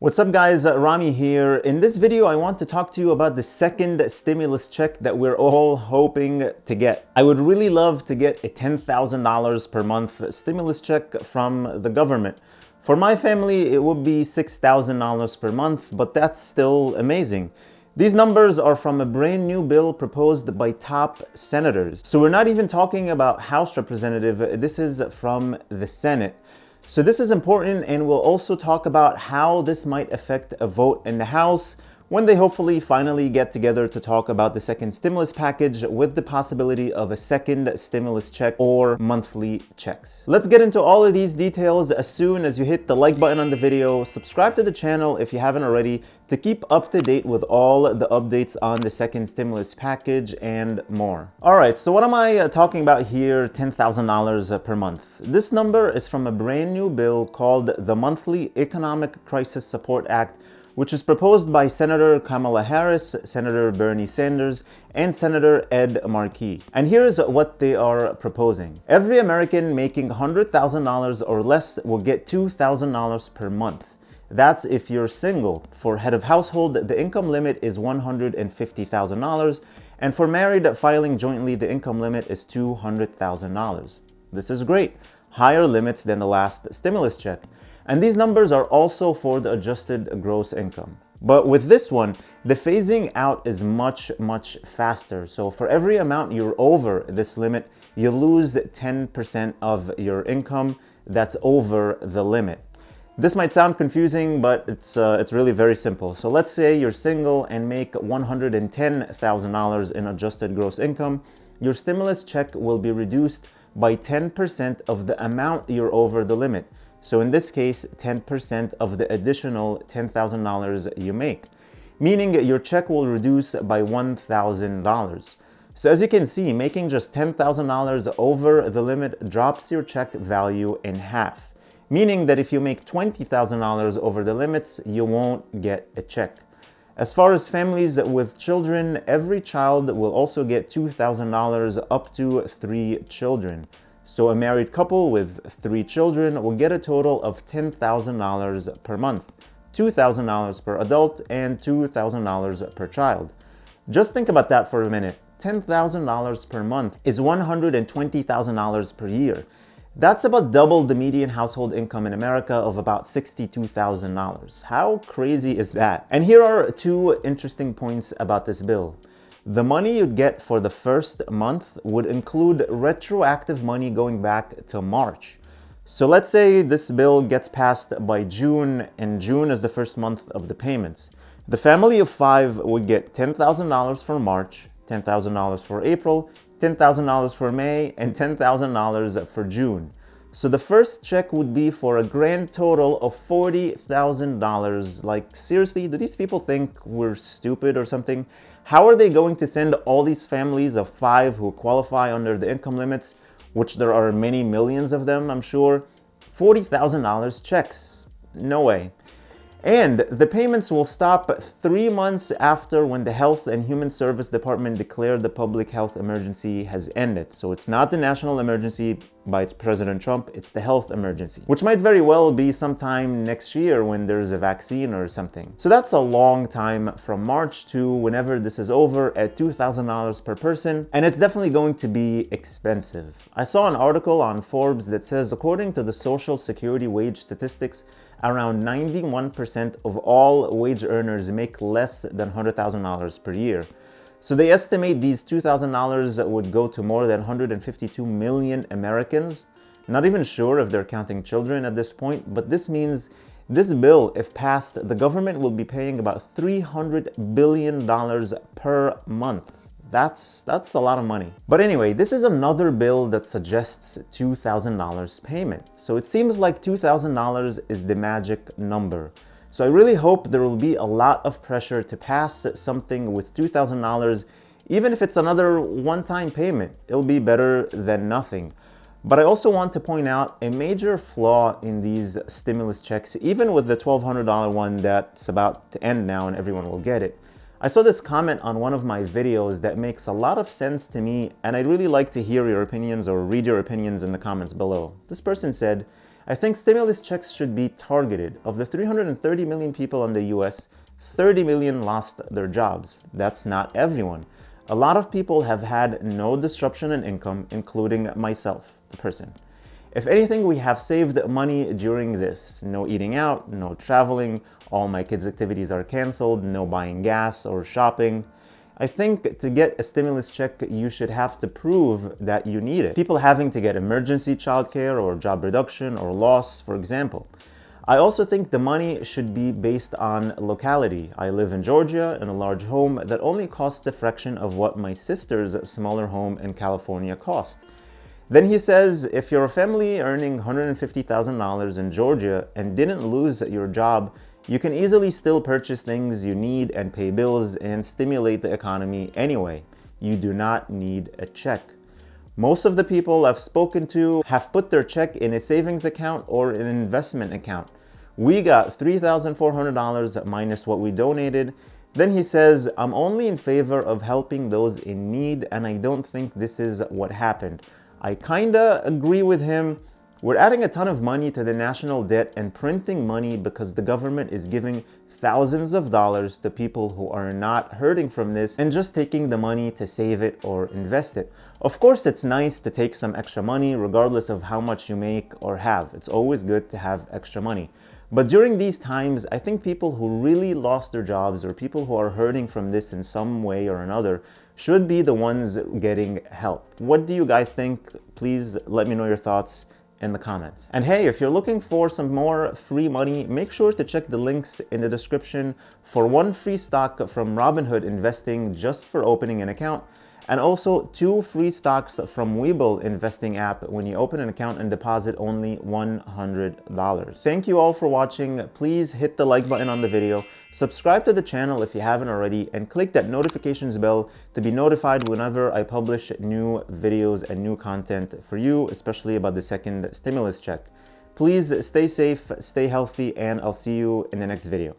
What's up guys, Rami here. In this video, I want to talk to you about the second stimulus check that we're all hoping to get. I would really love to get a $10,000 per month stimulus check from the government. For my family, it would be $6,000 per month, but that's still amazing. These numbers are from a brand new bill proposed by top senators. So we're not even talking about House representative, this is from the Senate. So this is important, and we'll also talk about how this might affect a vote in the House when they hopefully finally get together to talk about the second stimulus package with the possibility of a second stimulus check or monthly checks. Let's get into all of these details as soon as you hit the like button on the video, subscribe to the channel if you haven't already to keep up to date with all the updates on the second stimulus package and more. All right, so what am I talking about here? $10,000 per month. This number is from a brand new bill called the Monthly Economic Crisis Support Act, which is proposed by Senator Kamala Harris, Senator Bernie Sanders, and Senator Ed Markey. And here's what they are proposing. Every American making $100,000 or less will get $2,000 per month. That's if you're single. For head of household, the income limit is $150,000, and for married filing jointly, the income limit is $200,000. This is great. Higher limits than the last stimulus check. And these numbers are also for the adjusted gross income. But with this one, the phasing out is much faster. So for every amount you're over this limit, you lose 10% of your income that's over the limit. This might sound confusing, but it's really very simple. So let's say you're single and make $110,000 in adjusted gross income. Your stimulus check will be reduced by 10% of the amount you're over the limit. So in this case, 10% of the additional $10,000 you make, meaning your check will reduce by $1,000. So as you can see, making just $10,000 over the limit drops your check value in half, meaning that if you make $20,000 over the limits, you won't get a check. As far as families with children, every child will also get $2,000 up to 3 children. So a married couple with 3 children will get a total of $10,000 per month, $2,000 per adult, and $2,000 per child. Just think about that for a minute. $10,000 per month is $120,000 per year. That's about double the median household income in America of about $62,000. How crazy is that? And here are 2 interesting points about this bill. The money you'd get for the first month would include retroactive money going back to March. So let's say this bill gets passed by June, and June is the first month of the payments. The family of 5 would get $10,000 for March, $10,000 for April, $10,000 for May, and $10,000 for June. So the first check would be for a grand total of $40,000. Like, seriously, do these people think we're stupid or something? How are they going to send all these families of 5 who qualify under the income limits, which there are many millions of them, I'm sure, $40,000 checks? No way. And the payments will stop 3 months after when the Health and Human Service Department declared the public health emergency has ended. So it's not the national emergency by President Trump, it's the health emergency, which might very well be sometime next year when there's a vaccine or something. So that's a long time from March to whenever this is over at $2,000 per person, and it's definitely going to be expensive. I saw an article on Forbes that says, according to the Social Security wage statistics, around 91% of all wage earners make less than $100,000 per year. So they estimate these $2,000 would go to more than 152 million Americans. Not even sure if they're counting children at this point, but this means this bill, if passed, the government will be paying about $300 billion per month. That's a lot of money. But anyway, this is another bill that suggests $2,000 payment. So it seems like $2,000 is the magic number. So I really hope there will be a lot of pressure to pass something with $2,000, even if it's another one-time payment. It'll be better than nothing. But I also want to point out a major flaw in these stimulus checks, even with the $1,200 one that's about to end now and everyone will get it. I saw this comment on one of my videos that makes a lot of sense to me, and I'd really like to hear your opinions or read your opinions in the comments below. This person said, I think stimulus checks should be targeted. Of the 330 million people in the US, 30 million lost their jobs. That's not everyone. A lot of people have had no disruption in income, including myself, the person. If anything, we have saved money during this. No eating out, no traveling, all my kids' activities are canceled, no buying gas or shopping. I think to get a stimulus check, you should have to prove that you need it. People having to get emergency childcare or job reduction or loss, for example. I also think the money should be based on locality. I live in Georgia in a large home that only costs a fraction of what my sister's smaller home in California cost. Then he says, if you're a family earning $150,000 in Georgia and didn't lose your job, you can easily still purchase things you need and pay bills and stimulate the economy anyway. You do not need a check. Most of the people I've spoken to have put their check in a savings account or an investment account. We got $3,400 minus what we donated. Then he says, I'm only in favor of helping those in need, and I don't think this is what happened. I kinda agree with him. We're adding a ton of money to the national debt and printing money because the government is giving thousands of dollars to people who are not hurting from this and just taking the money to save it or invest it. Of course, it's nice to take some extra money regardless of how much you make or have. It's always good to have extra money. But during these times, I think people who really lost their jobs or people who are hurting from this in some way or another should be the ones getting help. What do you guys think? Please let me know your thoughts in the comments. And hey, if you're looking for some more free money, make sure to check the links in the description for 1 free stock from Robinhood Investing just for opening an account, and also 2 free stocks from Webull Investing app when you open an account and deposit only $100. Thank you all for watching. Please hit the like button on the video, subscribe to the channel if you haven't already, and click that notifications bell to be notified whenever I publish new videos and new content for you, especially about the second stimulus check. Please stay safe, stay healthy, and I'll see you in the next video.